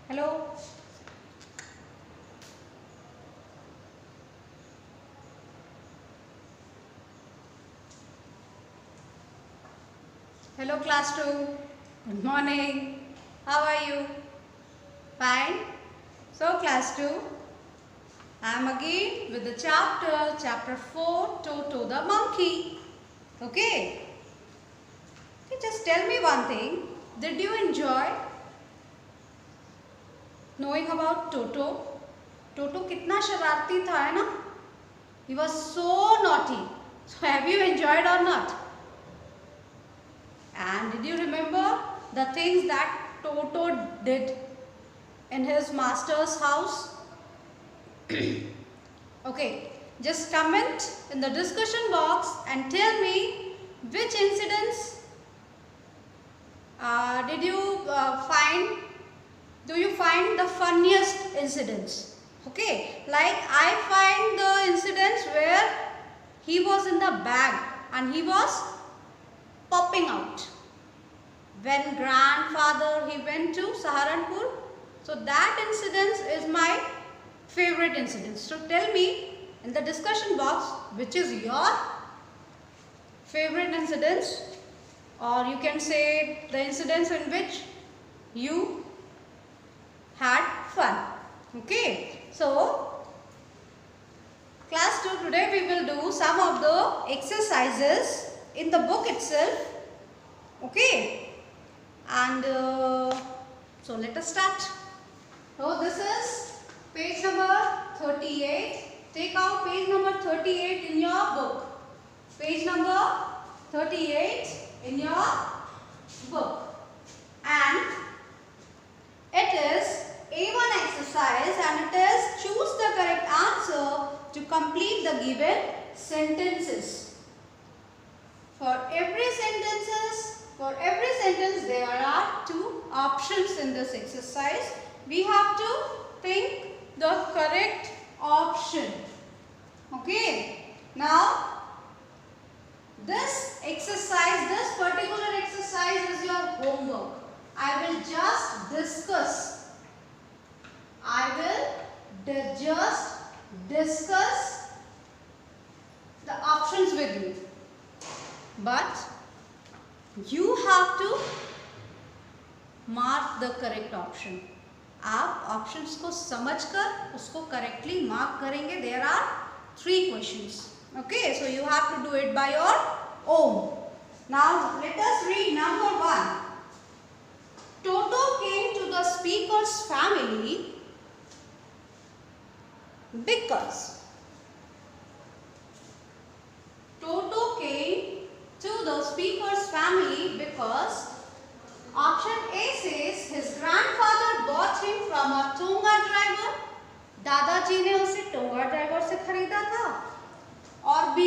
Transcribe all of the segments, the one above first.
Hello. Hello class 2. Good morning. How are you? Fine. So class 2, I am again with the chapter 4, Toto the monkey. Okay. Just tell me one thing. Did you enjoy knowing about Toto? Toto कितना शरारती था है ना? He was so naughty. So have you enjoyed or not? And did you remember the things that Toto did in his master's house? Okay, just comment in the discussion box and tell me which incidents did you find, do you find the funniest incidents? Okay, like I find the incidents where he was in the bag and he was popping out. When grandfather he went to Saharanpur, so that incident is my favorite incident. So tell me in the discussion box which is your favorite incidents, or you can say the incidents in which you had fun. Okay, so class 2, today we will do some of the exercises in the book itself. Okay, and so let us start. So this is page number 38. Take out page number 38 in your book. Page number 38 in your book. And it is A1 exercise and it is choose the correct answer to complete the given sentences. For every sentence there are two options in this exercise. We have to think the correct option. Okay. Now this particular exercise is your homework. I will just discuss the options with you. But you have to mark the correct option. आप options को समझकर उसको correctly mark करेंगे. There are 3 questions. Okay, so you have to do it by your own. Now let us read number 1. Toto came to the speaker's family because Toto came to the speaker's family because option A says his grandfather bought him from a Tonga driver. दादाजी ने उसे tonga driver से खरीदा था. और B,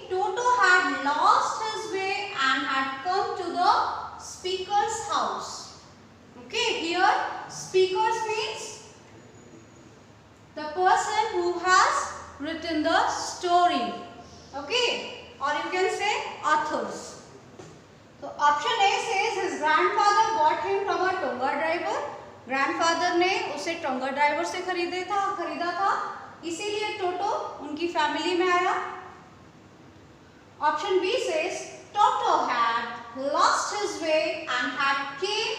Toto had lost his way and had come to the speaker's house. Okay, here speakers means the person who has written the story. Okay, or you can say authors. So option A says his grandfather bought him from a Tonga driver. Grandfather ने उसे tonga driver से खरीदा था, इसीलिए टोटो उनकी family में आया. Option B says Toto had lost his way and had came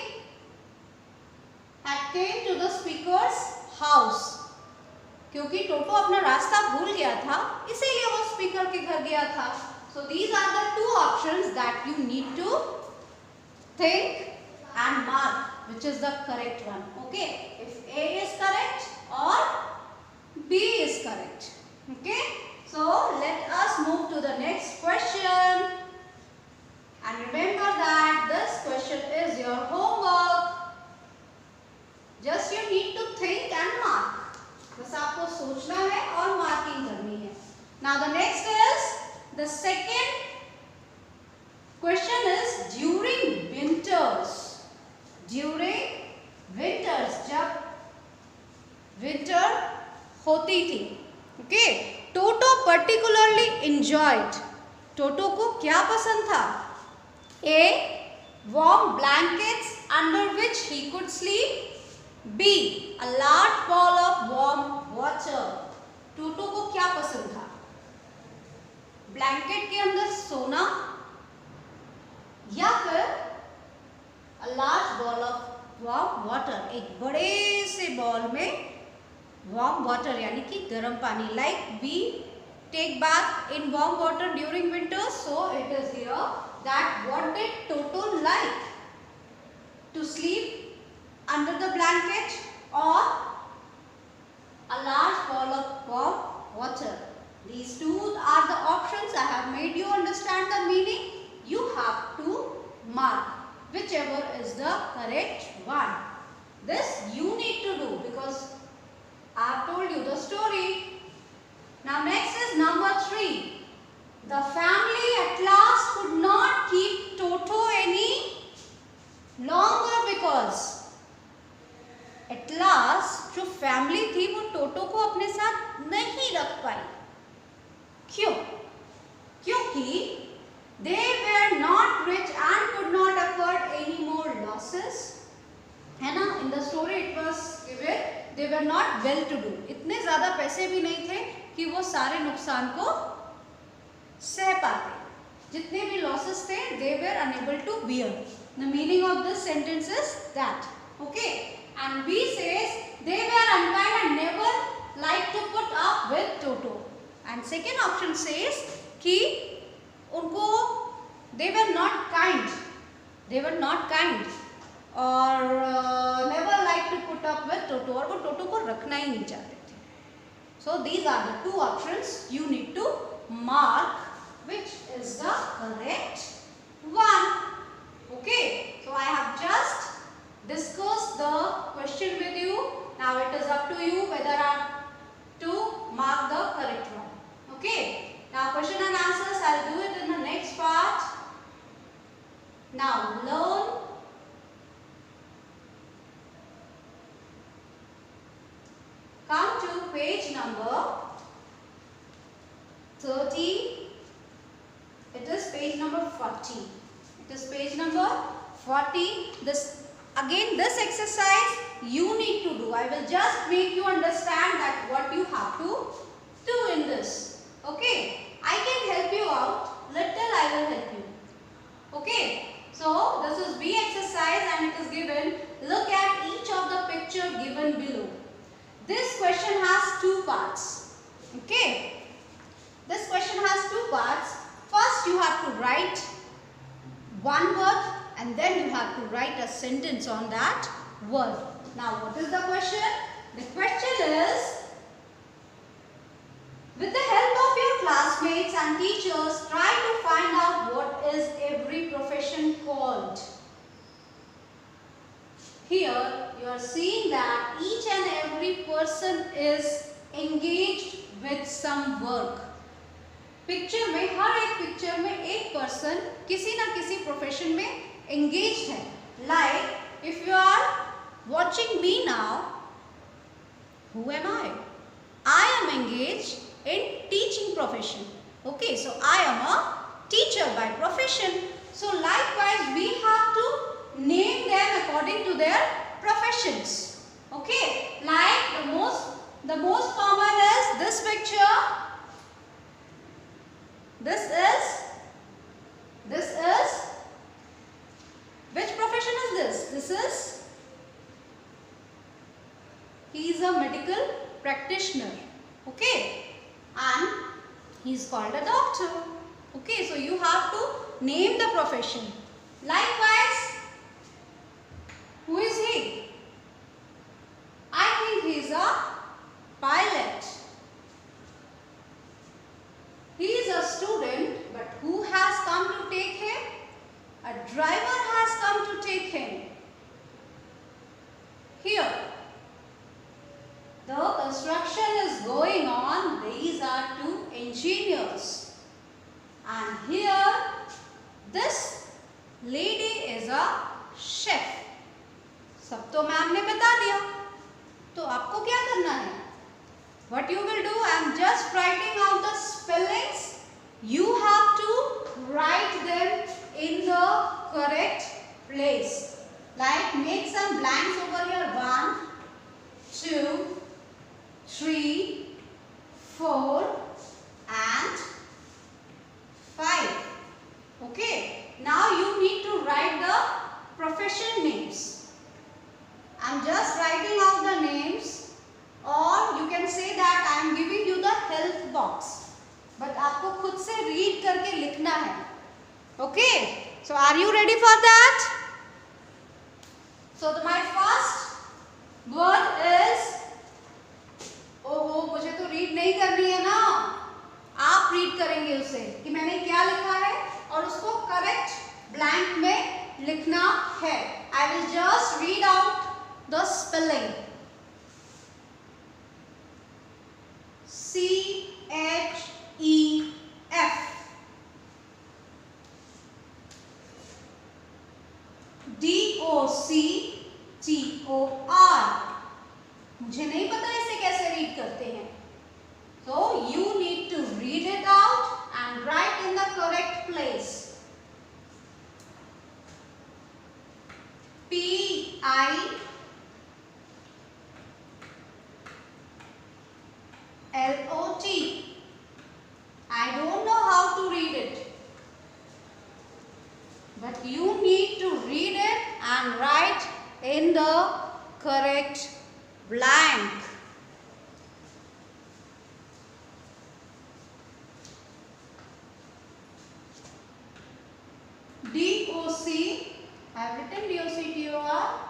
to the speaker's house. क्योंकि टोटो अपना रास्ता भूल गया था, इसीलिए वो स्पीकर के घर गया था. So these are the 2 options that you need to think and mark which is the correct one. Okay, if A is correct or B is correct. Okay, so let us move to the next question. And remember that this question is your homework. Just you need to think and mark. बस आपको सोचना है और marking करनी है. Now the next is the second question is during winters. जब winter होती थी. Okay, Toto particularly enjoyed. Toto को क्या पसंद था? A, warm blankets under which he could sleep. B, a large ball of warm water. टोटो को क्या पसंद था? ब्लैंकेट के अंदर सोना या फिर a large ball of warm water, एक बड़े से बॉल में warm water यानी कि गर्म पानी. Like we take bath in warm water during winter, so it is here that what did Toto like? To sleep under the blanket or a large ball of warm water. These two are the options. I have made you understand the meaning. You have to mark whichever is the correct one. This you need to do because I have told you the story. Now next is number 3. The family at last could not keep Toto any longer because at last जो family थी वो टोटो को अपने साथ नहीं रख पाई. क्यों? क्योंकि they were not rich and could not afford any more losses. है ना? In the story it was given they were not well to do. इतने ज़्यादा पैसे भी नहीं थे कि वो सारे नुकसान को सह पाते. जितने भी losses थे they were unable to bear. The meaning of this sentence is that. Okay. And B says they were unkind and never liked to put up with Toto. And second option says कि उनको they were not kind. They were not kind or never liked to put up with Toto. और वो टोटो को रखना ही नहीं चाहते थे. So these are the two options. You need to mark which is the correct one. Okay. So I have just discussed the question with you. Now it is up to you whether to mark the correct one. Okay. Now question and answers I'll do it in the next part. Now learn. Come to page number 30. It is page number 40. It is page number 40. This exercise you need to do. I will just make you understand that what you have to do in this. Okay. I can help you out. Little I will help you. Okay. So this is B exercise and it is given. Look at each of the picture given below. This question has two parts. Okay. This question has two parts. First you have to write one word and then you have to write a sentence on that word. Now what is the question? The question is, with the help of your classmates and teachers, try to find out what is every profession called. Here you are seeing that each and every person is engaged with some work. Picture में हर एक picture में एक person किसी ना किसी profession में engaged है. Like if you are watching me now, who am I? I am engaged in teaching profession. Okay, so I am a teacher by profession. So likewise we have to name them according to their professions. Okay, like the most common is this picture. This is which profession is this? This is, he is a medical practitioner. Okay, and he is called a doctor. Okay, so you have to name the profession. Likewise, who is he? I think he is a pilot. He is a student, but who has come to take him? A driver has come to take him. Here, the construction is going on. These are two engineers. And here, this lady is a chef. सब तो ma'am ने बता दिया. तो आपको क्या करना है? What you will do, I am just writing out the spellings. You have to write them in the correct place. Like make some blanks over here. 1, Okay. So are you ready for that? So my first word is, ओहो मुझे तो read नहीं करनी है ना, आप read करेंगे उसे कि मैंने क्या लिखा है और उसको करेक्ट ब्लैंक में लिखना है. I will just read out the spelling. CHEF, DOCTOR. मुझे नहीं पता इसे कैसे रीड करते हैं. So you need to read it out and write in the correct place. PILOT. I don't know how to read it, but you need to read it and write in the correct blank. DOC, I have written DOCTOR.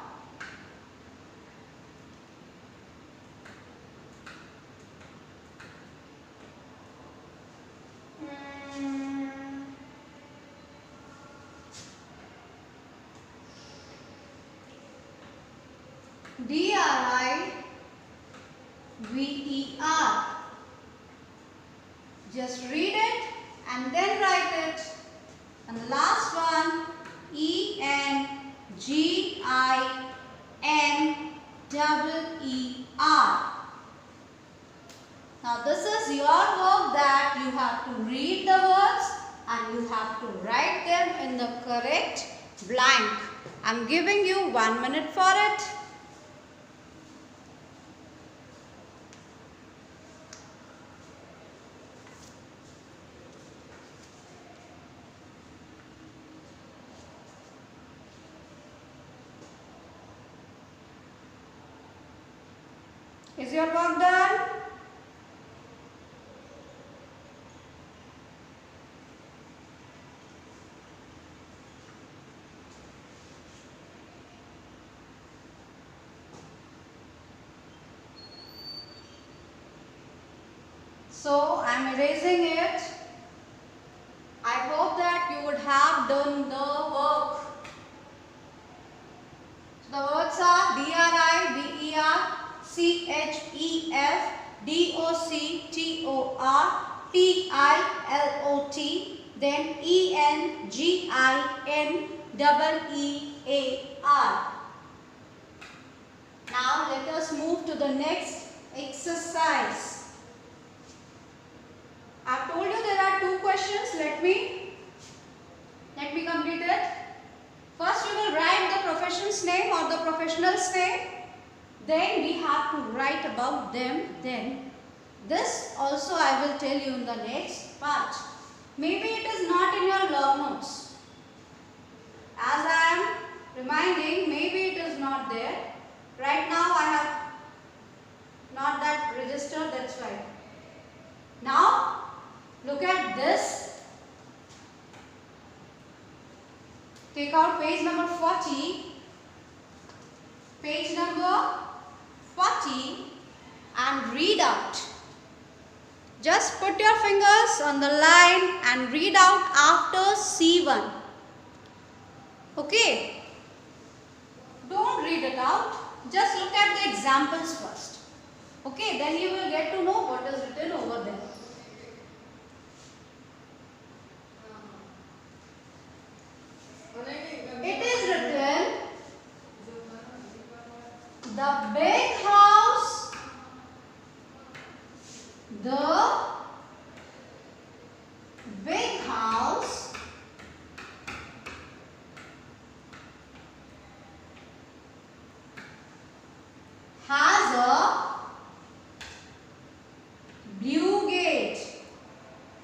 DRIVER. Just read it and then write it. And the last one, ENGINEER. Now this is your work, that you have to read the words and you have to write them in the correct blank. I am giving you 1 minute for it. Is your work done? So I am erasing it. I hope that you would have done the work. So the words are DRIVER, CHEF, DOCTOR, PILOT, then ENGINEER. Now let us move to the next exercise. I have told you there are 2 questions. Let me complete it. First we will write the profession's name or the professional's name. Then we have to write about them. Then this also I will tell you in the next part. Maybe it is not in your log notes. As I am reminding, maybe it is not there. Right now I have not that registered, that's why. Now look at this. Take out page number 40. Page number 40 and read out. Just put your fingers on the line and read out after C1. Okay? Don't read it out. Just look at the examples first. Okay? Then you will get to know what is written over there. It is written, the big house, has a blue gate.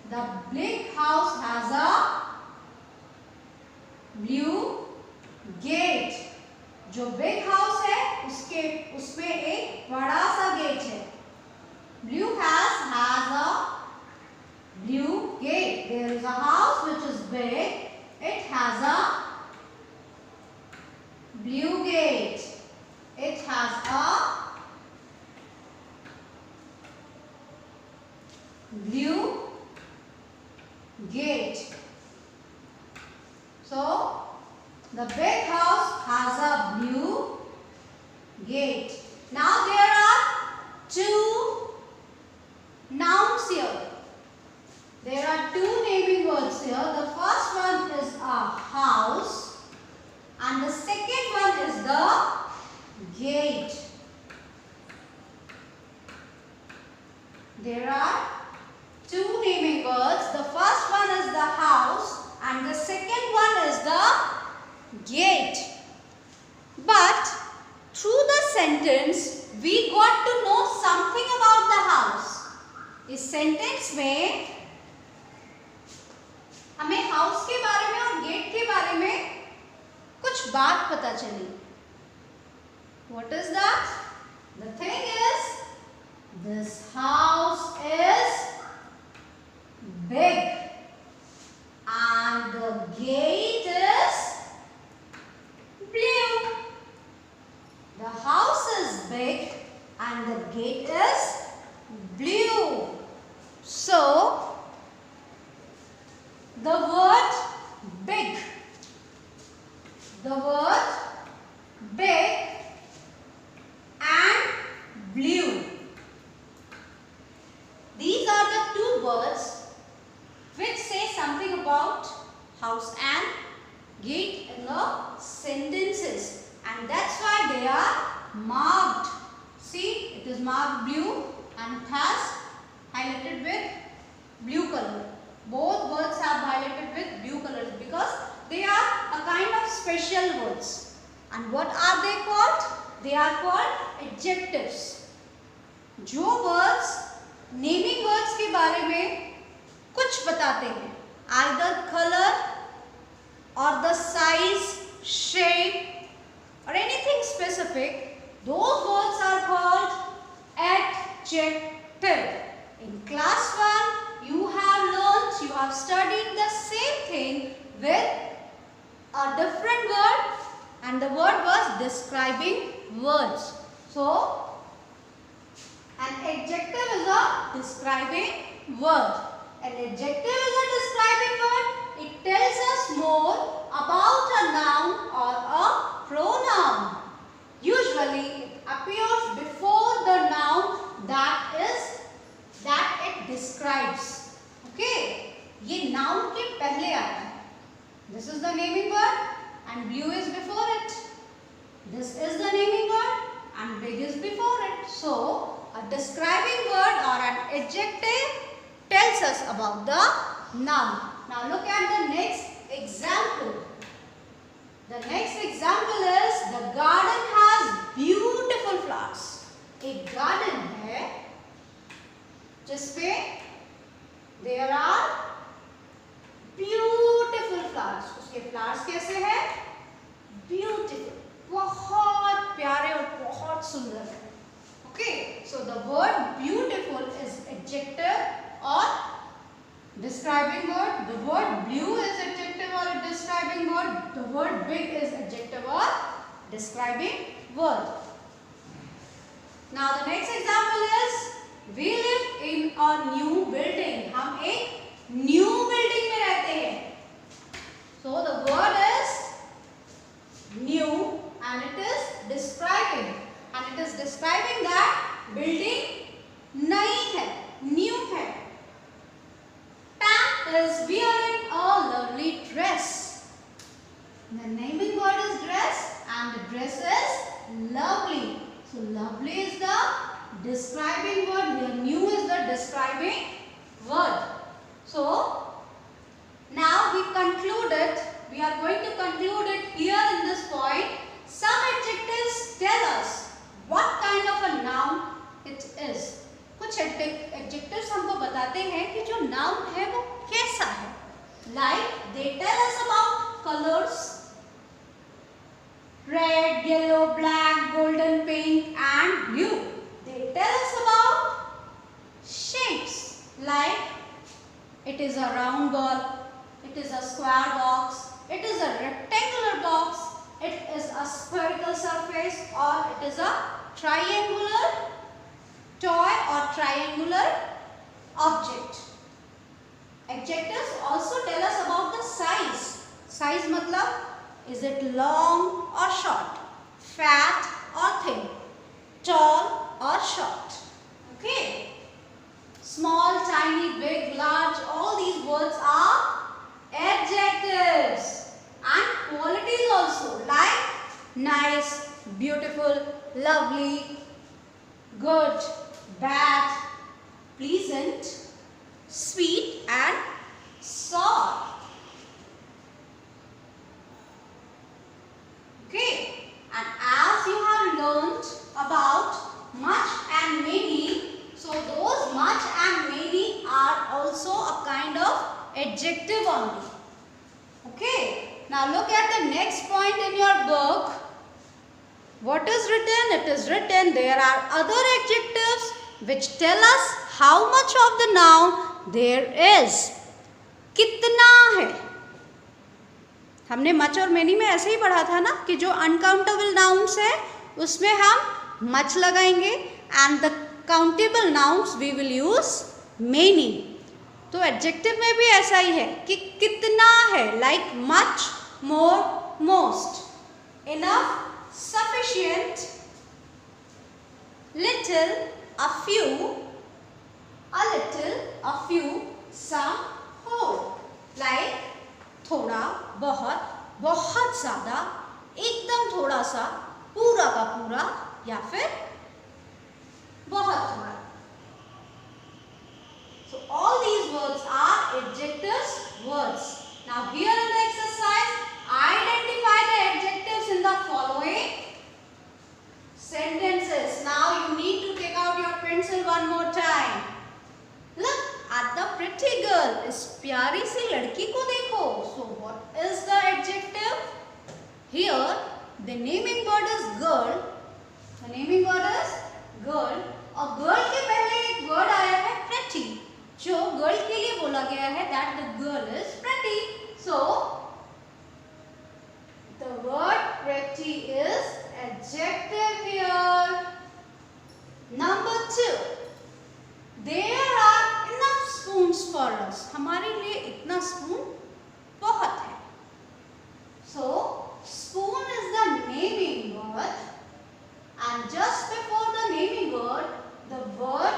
The big house has a blue gate. जो big house है उसमें एक बड़ा सा gate है. Blue house has a blue gate. There is a house which is big. It has a blue gate. It has a blue gate. So the big house has a blue gate. Now there are two nouns here. There are two naming words here. The first one is a house and the second one is the gate. There are two naming words. The first one is the house and the second one is the gate. But through the sentence we got to know something about the house. इस sentence में हमें house के बारे में और gate के बारे में कुछ बात पता चली. What is that? The thing is, this house is big and the gate is blue. The house is big and the gate is blue. So, the word big and blue. These are the two words which say something about house and gate in the sentences, and that's why they are marked. See, it is marked blue and it has highlighted with blue color. Both words have highlighted with blue color because they are a kind of special words. And what are they called? They are called adjectives. जो words naming words के बारे में कुछ बताते हैं, either color or the size, shape or anything specific, those words are called adjective. In class 1 you have learnt, you have studied the same thing with a different word, and the word was describing words. So an adjective is a describing word. An adjective is a describing word. It tells us more about a noun or a pronoun. Usually it appears before the noun that it describes. Okay? ये noun के पहले आता है. This is the naming word and blue is before it. This is the naming word and big is before it. So a describing word or an adjective tells us about the noun. Now look at the next example. The next example is the garden has beautiful flowers. एक garden है जिसपे there are beautiful flowers. उसके flowers कैसे हैं? Beautiful. बहुत प्यारे और बहुत सुंदर है. Okay, so the word beautiful is adjective or describing word. The word blue is adjective or a describing word. The word big is adjective or describing word. Now the next example is we live in a new building. हम एक new building में रहते हैं. So the word is new and it is describing. And it is describing that building नई है, new है. Pam is wearing a lovely dress. The naming word is dress and the dress is lovely. So lovely is the describing word. Here new is the describing word. So now we concluded. We are going to conclude it here in this point. Some adjectives tell us what kind of a noun it is. कुछ adjectives हमको बताते हैं कि जो noun है वो कैसा है. Like they tell us about colors, red, yellow, black, golden, pink and blue. They tell us about shapes like it is a round ball, it is a square box, It is a rectangular box, it is a spherical surface, or it is a triangular toy or triangular object. Adjectives also tell us about the size. Size matlab, is it long or short, fat or thin, tall or short. Okay. Small, tiny, big, large, all these words are adjectives. And qualities also, like nice, beautiful, lovely, good, bad, pleasant, sweet and sour. Okay, and as you have learnt about much and many, so those much and many are also a kind of adjective only. Okay, now look at the next point in your book. What is written? It is written there are other adjectives which tell us how much of the noun there is. कितना है. हमने much और many में ऐसे ही पढ़ा था ना कि जो अनकाउंटेबल नाउन्स है उसमें हम मच लगाएंगे and the countable nouns we will use many. तो एडजेक्टिव में भी ऐसा ही है कि कितना है, like much, more, most, enough, sufficient, little, a few, a little, a few, some, whole. Like थोड़ा, बहुत, बहुत ज़्यादा, एकदम थोड़ा सा, पूरा का पूरा या फिर बहुत थोड़ा. So all these words are adjectives words. Now here in the exercise, identify the adjectives in the following sentences. Now you need to take out your pencil one more time. Look at the pretty girl. इस प्यारी सी लड़की को देखो. So what is the adjective? Here the naming word is girl. The naming word is girl. और girl के पहले एक word आया है pretty, जो girl के लिए बोला गया है that the girl is pretty. So the word pretty is adjective here. Number 2. There are enough spoons for us. हमारे लिए इतना spoon बहुत है. So spoon is the naming word, and just before the naming word, the word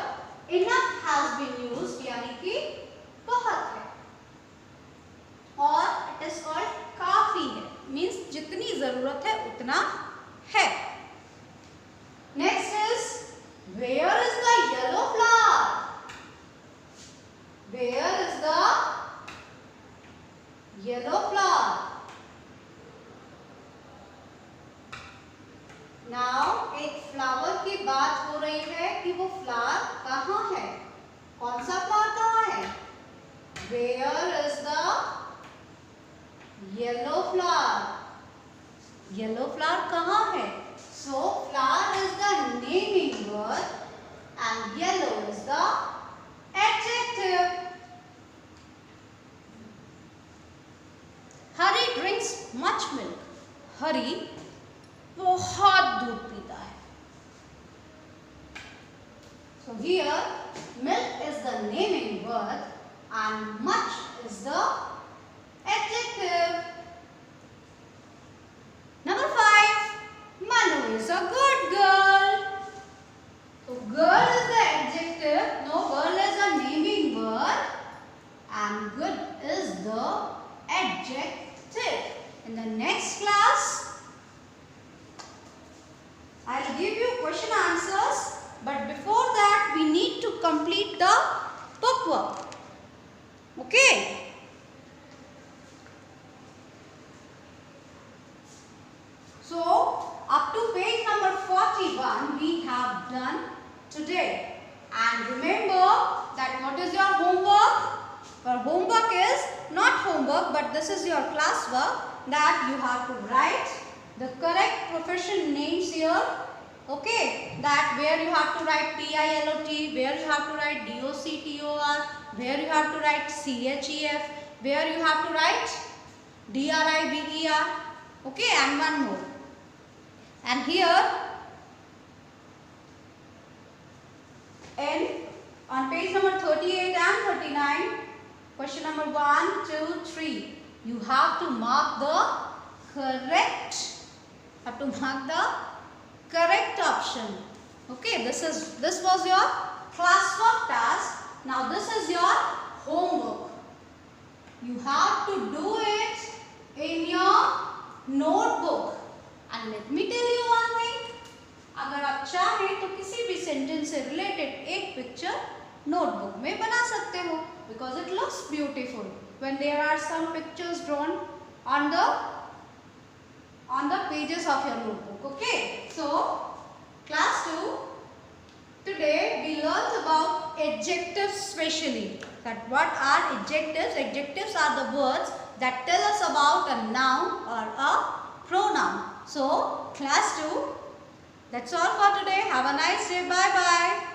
enough has been used, यानी कि बहुत है. और it is called काफी है, means जितनी जरूरत है उतना है. Next is where is the yellow flower? Where is the yellow flower? Now एक फ्लावर की बात हो रही है कि वो फ्लावर कहाँ है, कौन सा फ्लावर कहाँ है. Where is the yellow flower? Yellow flower कहाँ है? So flower is the naming word and yellow is the adjective. Hari drinks much milk. Hari बहुत दूध पीता है. So here milk is the naming word and much is the adjective. Number 5. Manu is a good girl. So girl is the adjective. No, girl is a naming word and good is the adjective. In the next class, I'll give you question answers, but before that we need to complete the bookwork. Okay? So up to page number 41 we have done today. And remember that what is your homework? Your homework is not homework, but this is your classwork, that you have to write the correct profession names here. Okay, that where you have to write PILOT, where you have to write DOCTOR, where you have to write CHEF, where you have to write D-R-I-B-E-R. Okay, and one more. And here, on page number 38 and 39, question number 1, 2, 3. You have to mark the correct. Option. Okay, this was your classwork task. Now this is your homework. You have to do it in your notebook. And let me tell you one thing. अगर आप चाहें तो किसी भी sentence से related एक picture notebook में बना सकते हो, because it looks beautiful when there are some pictures drawn on the pages of your notebook. Okay, so class 2, today we learned about adjectives specially. That what are adjectives? Adjectives are the words that tell us about a noun or a pronoun. So class 2, that's all for today. Have a nice day. Bye bye.